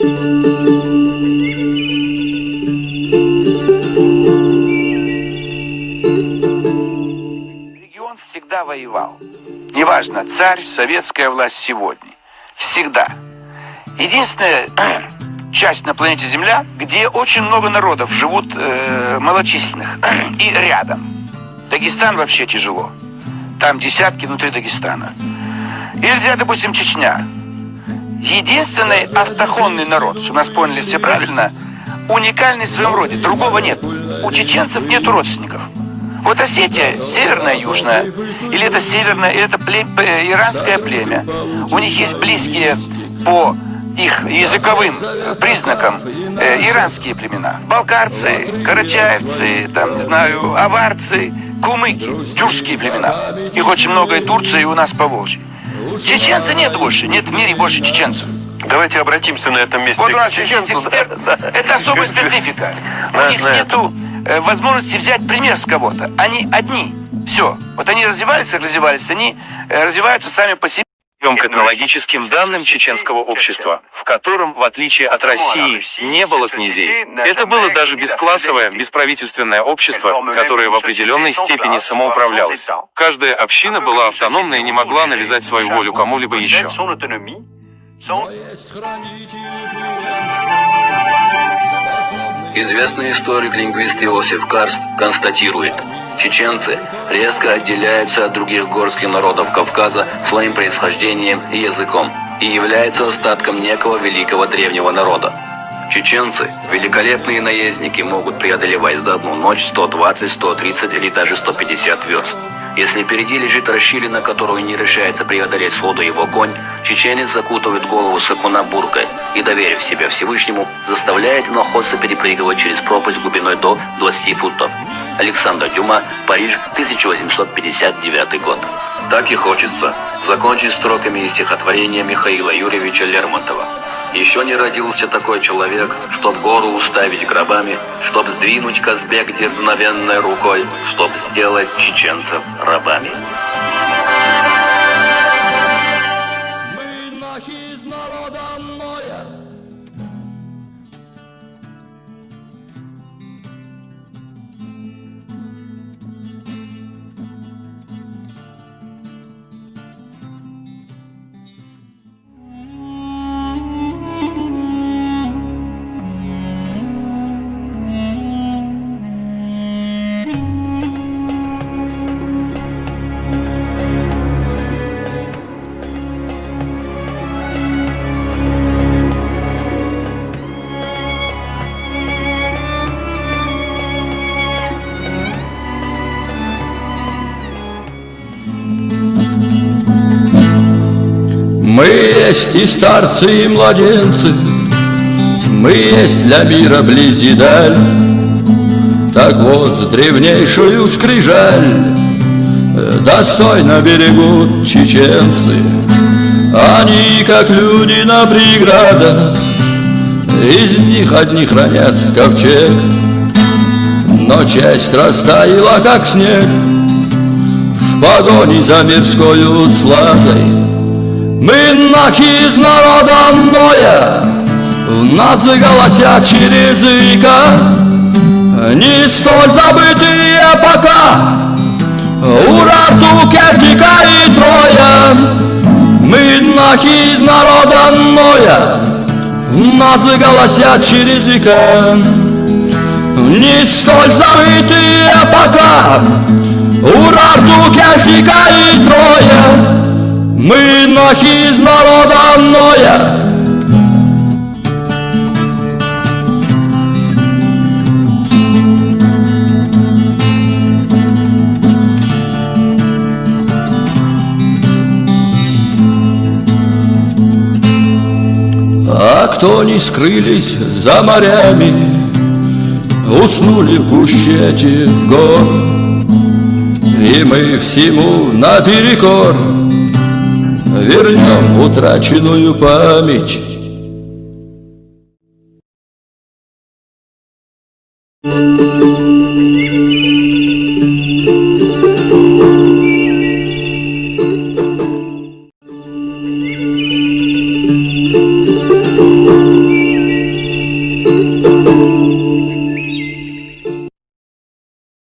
Регион всегда воевал. Неважно, царь, советская власть сегодня. Всегда. Единственная часть на планете Земля, где очень много народов живут малочисленных и рядом. Дагестан вообще тяжело. Там десятки внутри Дагестана. Или, допустим, Чечня. Единственный автохонный народ, чтобы нас поняли все правильно, уникальный в своем роде. Другого нет. У чеченцев нет родственников. Вот Осетия, северная, южная, или это северное, или это иранское племя. У них есть близкие по их языковым признакам иранские племена. Балкарцы, карачаевцы, там, не знаю, аварцы, кумыки, тюркские племена. Их очень много и Турции, и у нас по Волжье. Чеченцев нет больше, нет в мире больше чеченцев. Давайте обратимся на этом месте. Вот у нас чеченский эксперт, это особая специфика. У них нету возможности взять пример с кого-то. Они одни. Все. Вот они развивались, они развиваются сами по себе. К этнологическим данным чеченского общества, в котором, в отличие от России, не было князей. Это было даже бесклассовое, бесправительственное общество, которое в определенной степени самоуправлялось. Каждая община была автономна и не могла навязать свою волю кому-либо еще. Известный историк-лингвист Иосиф Карст констатирует: чеченцы резко отделяются от других горских народов Кавказа своим происхождением и языком и являются остатком некого великого древнего народа. Чеченцы, великолепные наездники, могут преодолевать за одну ночь 120, 130 или даже 150 верст. Если впереди лежит расщелина, которую не решается преодолеть сходу его конь, чеченец закутывает голову скакуна буркой и, доверив себя Всевышнему, заставляет иноходца перепрыгивать через пропасть глубиной до 20 футов. Александр Дюма, Париж, 1859 год. Так и хочется закончить строками из стихотворения Михаила Юрьевича Лермонтова. Еще не родился такой человек, чтоб гору уставить гробами, чтоб сдвинуть Казбек дерзновенной рукой, чтоб сделать чеченцев рабами. Мы есть и старцы, и младенцы, мы есть для мира близь и даль. Так вот, древнейшую скрижаль достойно берегут чеченцы. Они, как люди на преградах, из них одни хранят ковчег. Но часть растаяла, как снег, в погоне за мирскою сладой. Мы нахи из народа Ноя, в нас голосят через века, не столь забытые пока Урарту, Керчика и Троя. Мы нахи из народа Ноя, в нас голосят через века, не столь забытые пока Урарту, Керчика и Троя. Мы нахи из народа Ноя. А кто не скрылись за морями, уснули в гуще этих гор, и мы всему наперекор вернем утраченную память